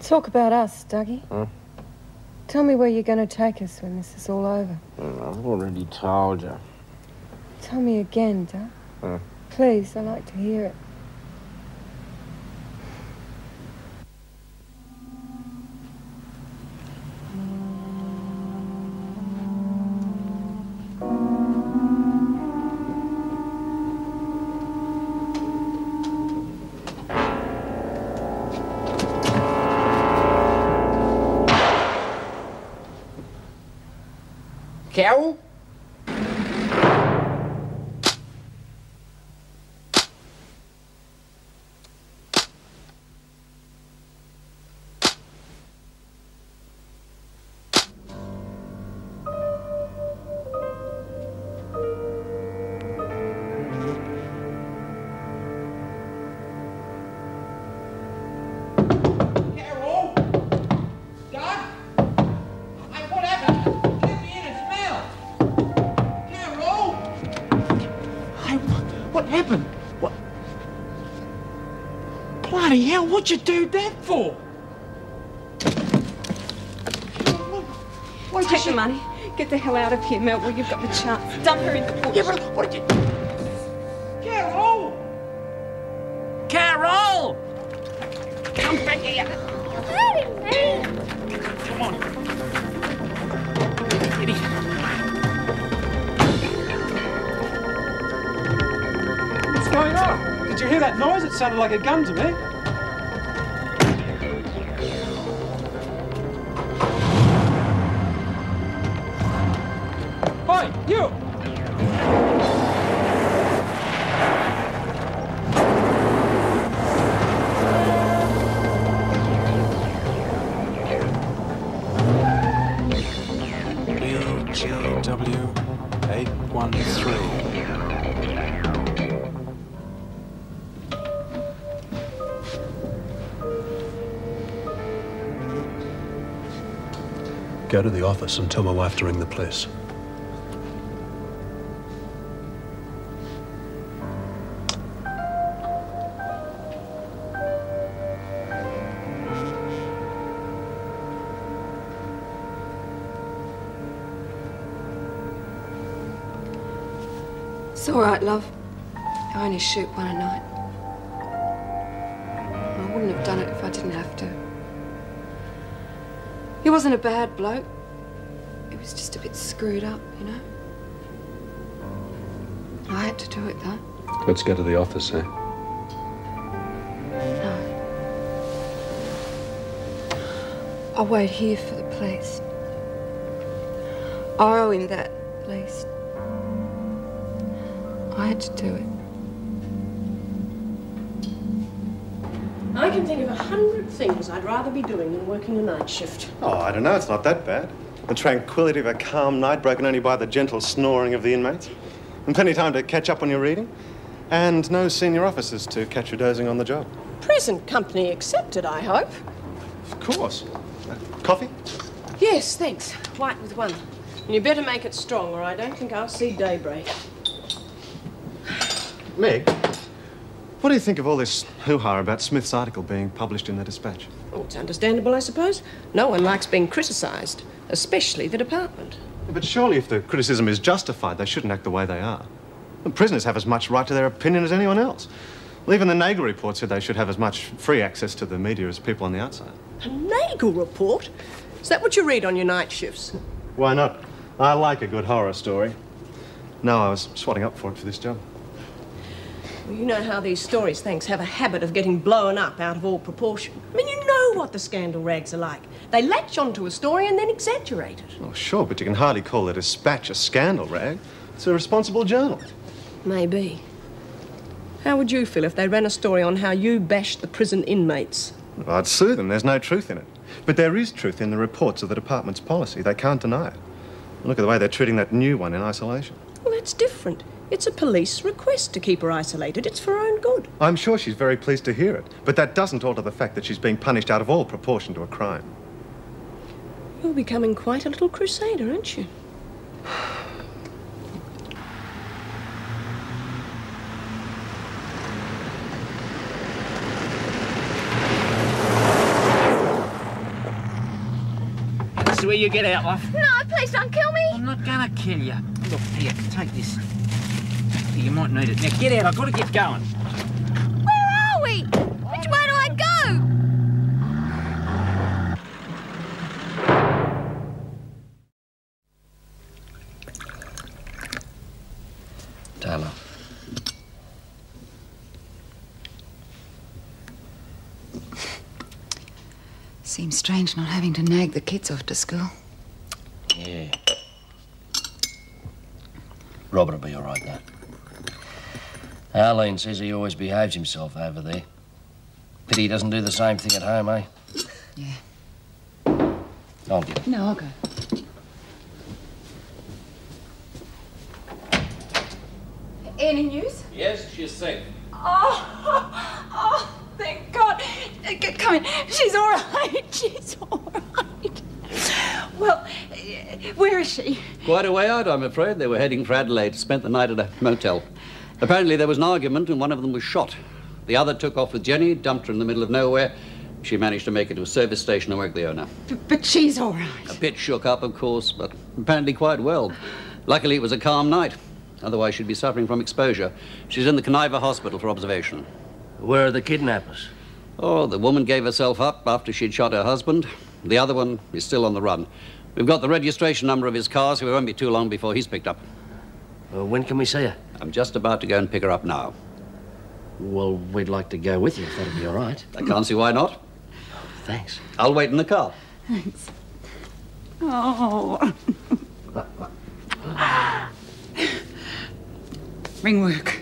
Talk about us, Dougie. Huh? Tell me where you're going to take us when this is all over. I've already told you. Tell me again, Doug. Huh? Please, I like to hear it. Carol? Bloody hell, what'd you do that for? Take the money. Get the hell out of here, Mel, while you've got the chance. Dump her in the bush. Yeah, but what did you... Carol! Carol! Come back here. You're hurting me. Come on. Idiot. What's going on? Did you hear that noise? It sounded like a gun to me. Oi, you! ep0279. Go to the office and tell my wife to ring the police. It's all right, love. I only shoot one a night. I wouldn't have done it if I didn't have to. He wasn't a bad bloke. He was just a bit screwed up, you know. I had to do it, though. Let's go to the office, eh? No. I'll wait here for the police. I owe him that, at least. I had to do it. I can think of 100 things I'd rather be doing than working a night shift. Oh, I don't know. It's not that bad. The tranquility of a calm night broken only by the gentle snoring of the inmates. And plenty of time to catch up on your reading. And no senior officers to catch you dozing on the job. Present company accepted, I hope. Of course. Coffee? Yes, thanks. White with one. And you better make it strong, or I don't think I'll see daybreak. Meg, what do you think of all this hoo-ha about Smith's article being published in the Dispatch? Oh, it's understandable, I suppose. No one likes being criticised, especially the department. But surely if the criticism is justified, they shouldn't act the way they are. The prisoners have as much right to their opinion as anyone else. Well, even the Nagel report said they should have as much free access to the media as people on the outside. A Nagel report? Is that what you read on your night shifts? Why not? I like a good horror story. No, I was swatting up for it for this job. Well, you know how these stories, thanks, have a habit of getting blown up out of all proportion. I mean, you know what the scandal rags are like. They latch onto a story and then exaggerate it. Oh, sure, but you can hardly call the Dispatch a scandal rag. It's a responsible journal. Maybe. How would you feel if they ran a story on how you bashed the prison inmates? Well, I'd sue them. There's no truth in it. But there is truth in the reports of the department's policy. They can't deny it. Look at the way they're treating that new one in isolation. Well, that's different. It's a police request to keep her isolated. It's for her own good. I'm sure she's very pleased to hear it, but that doesn't alter the fact that she's being punished out of all proportion to a crime. You're becoming quite a little crusader, aren't you? where you get out, love. No, please don't kill me. I'm not gonna kill you. Look, here, take this. You might need it. Now, get out. I've got to get going. Where are we? Which way do I go? Taylor. Seems strange not having to nag the kids off to school. Yeah. Robert will be all right, though. Arlene says he always behaves himself over there. Pity he doesn't do the same thing at home, eh? Yeah. I'll get it. No, I'll go. Any news? Yes, she's safe. Oh, thank God. Come in. She's all right. She's all right. Well, where is she? Quite a way out, I'm afraid. They were heading for Adelaide, spent the night at a motel. Apparently there was an argument and one of them was shot. The other took off with Jenny, dumped her in the middle of nowhere. She managed to make it to a service station and work the owner. But she's all right. A bit shook up, of course, but apparently quite well. Luckily it was a calm night. Otherwise she'd be suffering from exposure. She's in the Conniver Hospital for observation. Where are the kidnappers? Oh, the woman gave herself up after she'd shot her husband. The other one is still on the run. We've got the registration number of his car, so it won't be too long before he's picked up. Well, when can we see her? I'm just about to go and pick her up now. Well, we'd like to go with you, if that'd be all right. I can't see why not. Thanks. I'll wait in the car. Thanks. Oh. Ring work.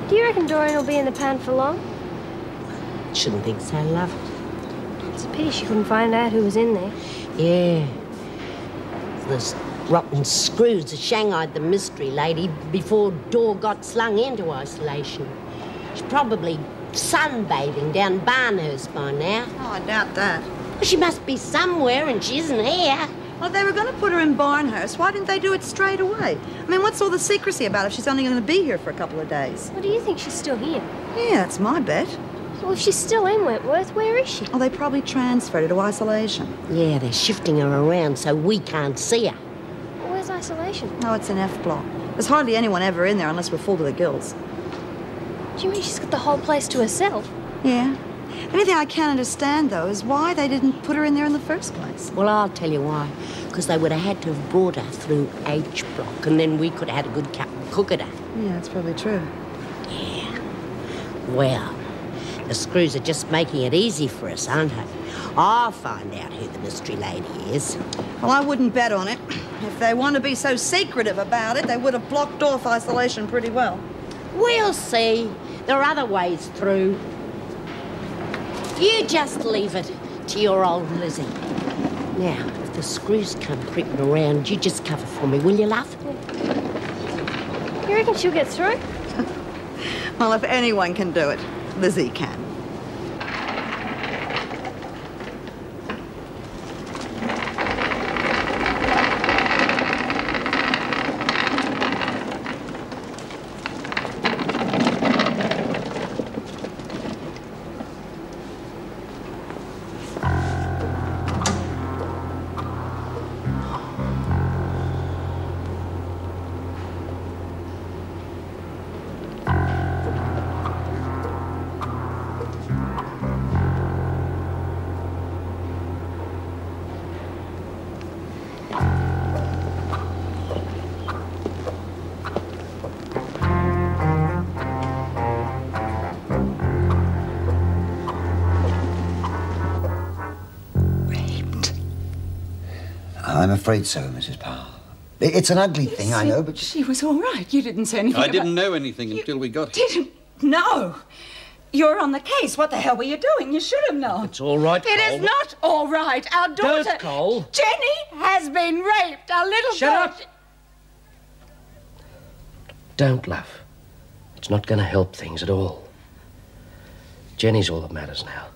Do you reckon Dorian will be in the pan for long? Shouldn't think so, love. It's a pity she couldn't find out who was in there. Yeah. Those rotten screws that shanghaied the mystery lady before Dor got slung into isolation. She's probably sunbathing down Barnhurst by now. Oh, I doubt that. Well, she must be somewhere and she isn't here. Well, they were going to put her in Barnhurst. Why didn't they do it straight away? I mean, what's all the secrecy about if she's only going to be here for a couple of days? Well, do you think she's still here? Yeah, that's my bet. Well, if she's still in Wentworth, where is she? Oh, they probably transferred her to isolation. Yeah, they're shifting her around so we can't see her. Well, where's isolation? Oh, it's an F block. There's hardly anyone ever in there unless we're full to the gills. Do you mean she's got the whole place to herself? Yeah. The only thing I can't understand, though, is why they didn't put her in there in the first place. Well, I'll tell you why. Because they would have had to have brought her through H block, and then we could have had a good cup and cook at her. Yeah, that's probably true. Yeah. Well, the screws are just making it easy for us, aren't they? I'll find out who the mystery lady is. Well, I wouldn't bet on it. If they want to be so secretive about it, they would have blocked off isolation pretty well. We'll see. There are other ways through. You just leave it to your old Lizzie. Now, if the screws come creeping around, you just cover for me, will you, love? You reckon she'll get through? Well, if anyone can do it, Lizzie can. I'm afraid so, Mrs. Powell. It's an ugly thing, I know, but... She was all right. You didn't say anything I didn't know anything until we got here. Didn't know? You're on the case. What the hell were you doing? You should have known. It's all right, Cole. It is not all right. Our daughter... Don't, Cole. Jenny has been raped. Our little Shut girl... up. Don't, love. It's not going to help things at all. Jenny's all that matters now.